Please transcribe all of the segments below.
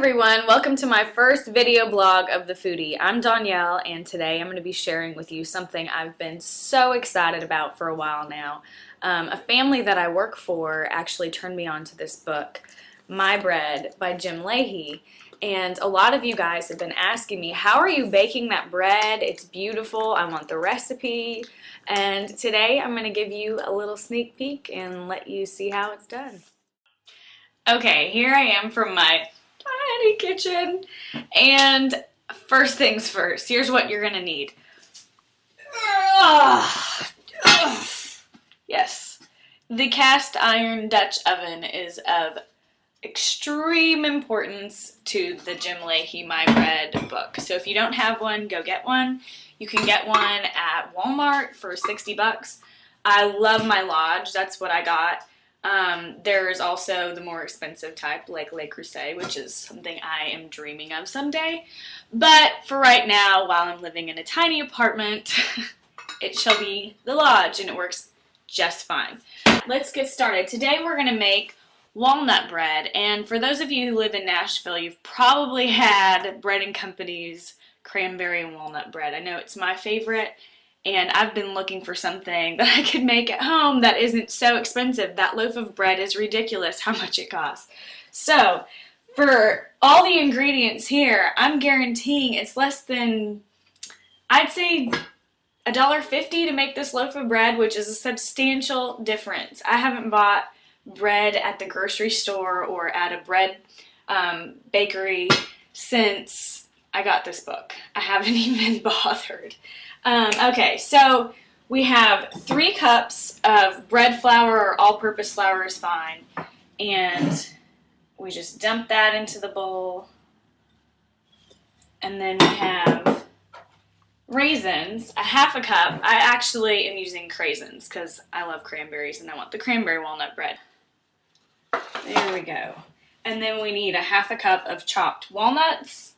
everyone, welcome to my first video blog of The Foodie. I'm Danielle and today I'm going to be sharing with you something I've been so excited about for a while now. A family that I work for actually turned me on to this book, My Bread by Jim Lahey, and a lot of you guys have been asking me, how are you baking that bread? It's beautiful, I want the recipe, and today I'm going to give you a little sneak peek and let you see how it's done. Okay, here I am from my tiny kitchen, and first things first, here's what you're gonna need. Yes, the cast iron Dutch oven is of extreme importance to the Jim Lahey My Bread book. So if you don't have one, go get one. You can get one at Walmart for 60 bucks. I love my Lodge, that's what I got. There's also the more expensive type, like Le Creuset, which is something I am dreaming of someday. But for right now, while I'm living in a tiny apartment, it shall be the Lodge, and it works just fine. Let's get started. Today we're going to make walnut bread, and for those of you who live in Nashville, you've probably had Bread & Company's Cranberry-Walnut Bread. I know it's my favorite. And I've been looking for something that I could make at home that isn't so expensive. That loaf of bread is ridiculous how much it costs. So, for all the ingredients here, I'm guaranteeing it's less than, I'd say, $1.50 to make this loaf of bread, which is a substantial difference. I haven't bought bread at the grocery store or at a bread bakery since I got this book. I haven't even bothered. Okay, so we have 3 cups of bread flour, or all-purpose flour is fine, and we just dump that into the bowl, and then we have raisins, a half a cup. I actually am using craisins because I love cranberries and I want the cranberry walnut bread. There we go. And then we need a half a cup of chopped walnuts,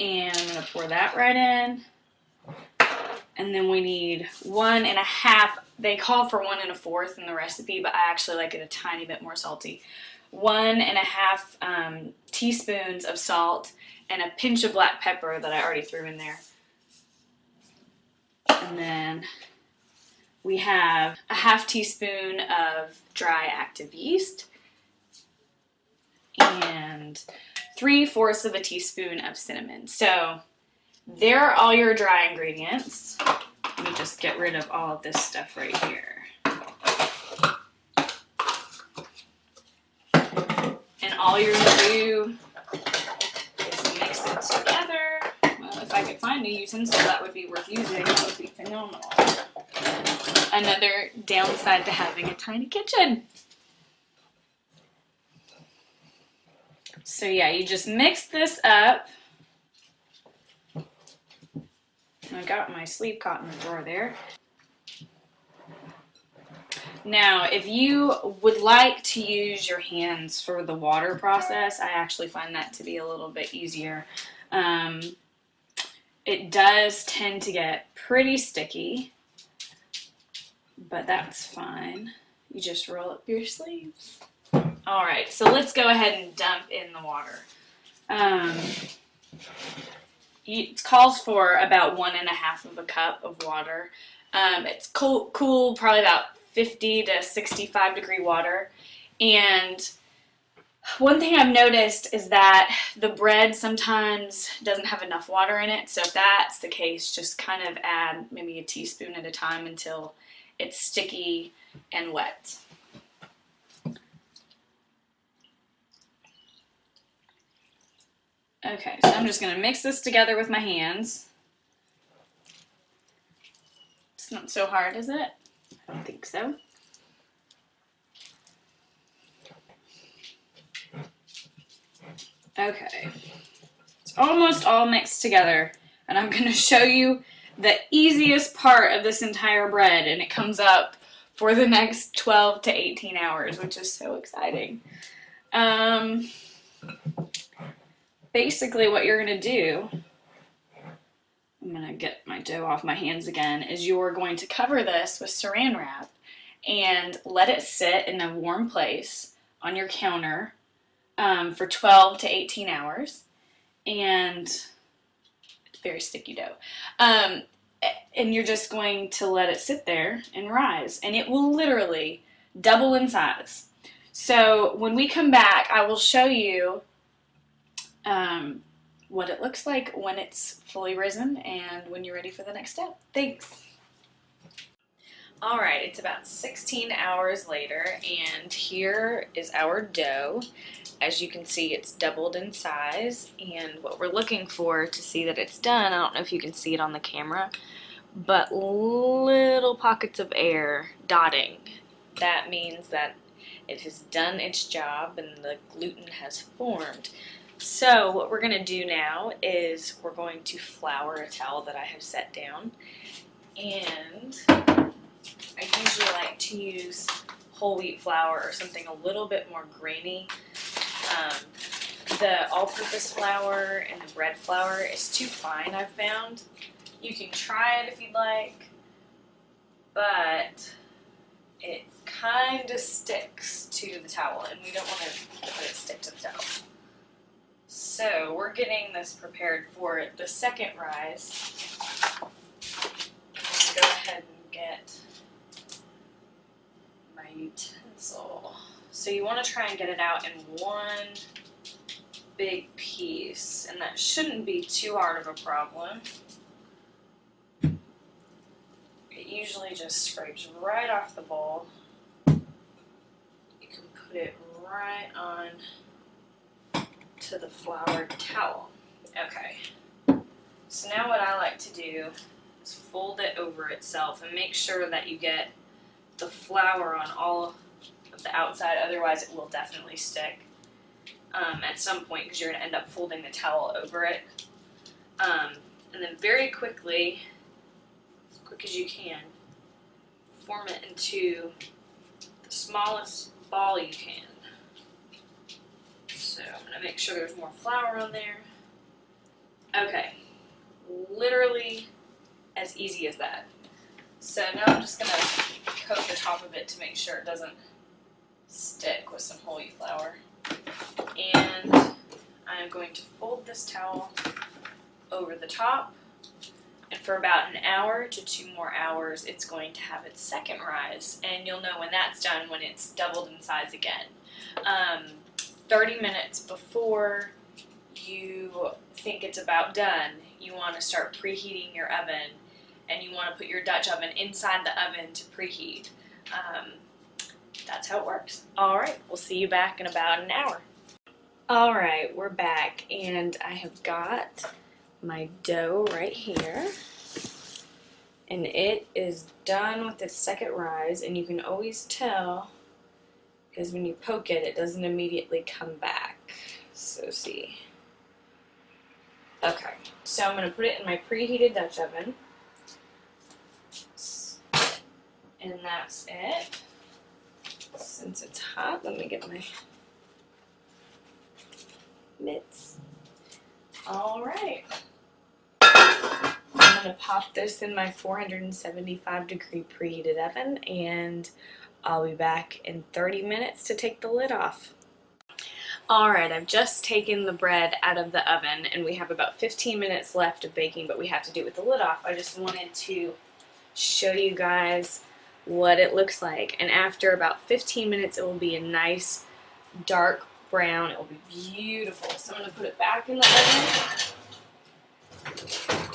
and I'm going to pour that right in. And then we need 1.5, they call for 1 1/4 in the recipe, but I actually like it a tiny bit more salty. 1.5 teaspoons of salt and a pinch of black pepper that I already threw in there. And then we have a half teaspoon of dry active yeast and 3/4 of a teaspoon of cinnamon. So there are all your dry ingredients. Let me just get rid of all of this stuff right here. And all you're going to do is mix it together. Well, if I could find a utensil that would be worth using, that would be phenomenal. Another downside to having a tiny kitchen. So yeah, you just mix this up. I got my sleeve caught in the drawer there. Now, if you would like to use your hands for the water process, I actually find that to be a little bit easier. It does tend to get pretty sticky, but that's fine. You just roll up your sleeves. Alright, so let's go ahead and dump in the water. It calls for about 1.5 cups of water. It's cool, probably about 50 to 65 degree water. And one thing I've noticed is that the bread sometimes doesn't have enough water in it. So if that's the case, just kind of add maybe a teaspoon at a time until it's sticky and wet. Okay, so I'm just going to mix this together with my hands. It's not so hard, is it? I don't think so. Okay, it's almost all mixed together, and I'm going to show you the easiest part of this entire bread, and it comes up for the next 12 to 18 hours, which is so exciting. Basically what you're going to do, I'm going to get my dough off my hands again, is you're going to cover this with saran wrap and let it sit in a warm place on your counter for 12 to 18 hours. And it's very sticky dough. And you're just going to let it sit there and rise. And it will literally double in size. So when we come back, I will show you what it looks like when it's fully risen and when you're ready for the next step. Thanks. Alright, it's about 16 hours later, and here is our dough. As you can see, it's doubled in size, and what we're looking for to see that it's done, I don't know if you can see it on the camera, but little pockets of air dotting. That means that it has done its job and the gluten has formed. So what we're going to do now is we're going to flour a towel that I have set down, and I usually like to use whole wheat flour or something a little bit more grainy. The all-purpose flour and the bread flour is too fine, I've found. You can try it if you'd like, but it kind of sticks to the towel, and we don't want to let it stick to the towel. So we're getting this prepared for the second rise. Go ahead and get my utensil. So you want to try and get it out in one big piece, and that shouldn't be too hard of a problem. It usually just scrapes right off the bowl. You can put it right on to the floured towel. Okay. So now what I like to do is fold it over itself and make sure that you get the flour on all of the outside, otherwise it will definitely stick at some point because you're going to end up folding the towel over it. And then very quickly, as quick as you can, form it into the smallest ball you can. So I'm going to make sure there's more flour on there. Okay, literally as easy as that. So now I'm just going to coat the top of it to make sure it doesn't stick with some whole wheat flour. And I'm going to fold this towel over the top, and for about an hour to 2 more hours it's going to have its second rise, and you'll know when that's done when it's doubled in size again. 30 minutes before you think it's about done, you want to start preheating your oven, and you want to put your Dutch oven inside the oven to preheat. That's how it works. Alright, we'll see you back in about an hour. Alright, we're back, and I have got my dough right here, and it is done with its second rise, and you can always tell because when you poke it, it doesn't immediately come back. So see. Okay, so I'm going to put it in my preheated Dutch oven, and that's it. Since it's hot, let me get my mitts. Alright. I'm going to pop this in my 475 degree preheated oven, and I'll be back in 30 minutes to take the lid off. Alright, I've just taken the bread out of the oven, and we have about 15 minutes left of baking, but we have to do it with the lid off. I just wanted to show you guys what it looks like, and after about 15 minutes it will be a nice dark brown. It will be beautiful. So I'm going to put it back in the oven,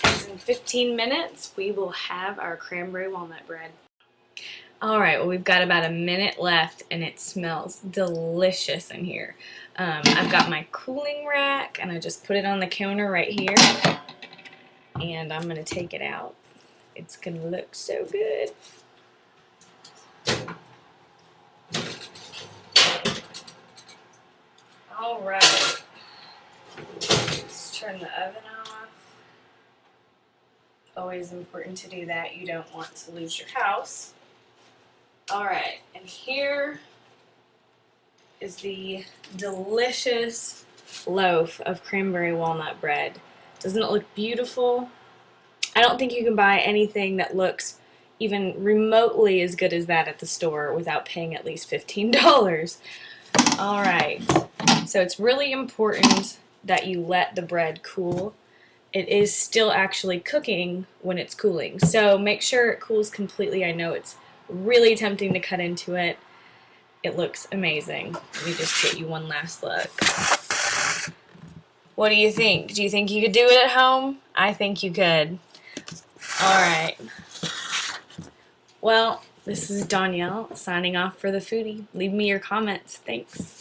and in 15 minutes we will have our cranberry walnut bread. Alright, well, we've got about a minute left, and it smells delicious in here. I've got my cooling rack, and I just put it on the counter right here, and I'm going to take it out. It's going to look so good. Alright, let's turn the oven off. Always important to do that. You don't want to lose your house. Alright, and here is the delicious loaf of cranberry walnut bread. Doesn't it look beautiful? I don't think you can buy anything that looks even remotely as good as that at the store without paying at least $15. Alright, so it's really important that you let the bread cool. It is still actually cooking when it's cooling, so make sure it cools completely. I know it's really tempting to cut into it. It looks amazing. Let me just get you one last look. What do you think? Do you think you could do it at home? I think you could. Alright. Well, this is Danielle signing off for The Foodie. Leave me your comments. Thanks.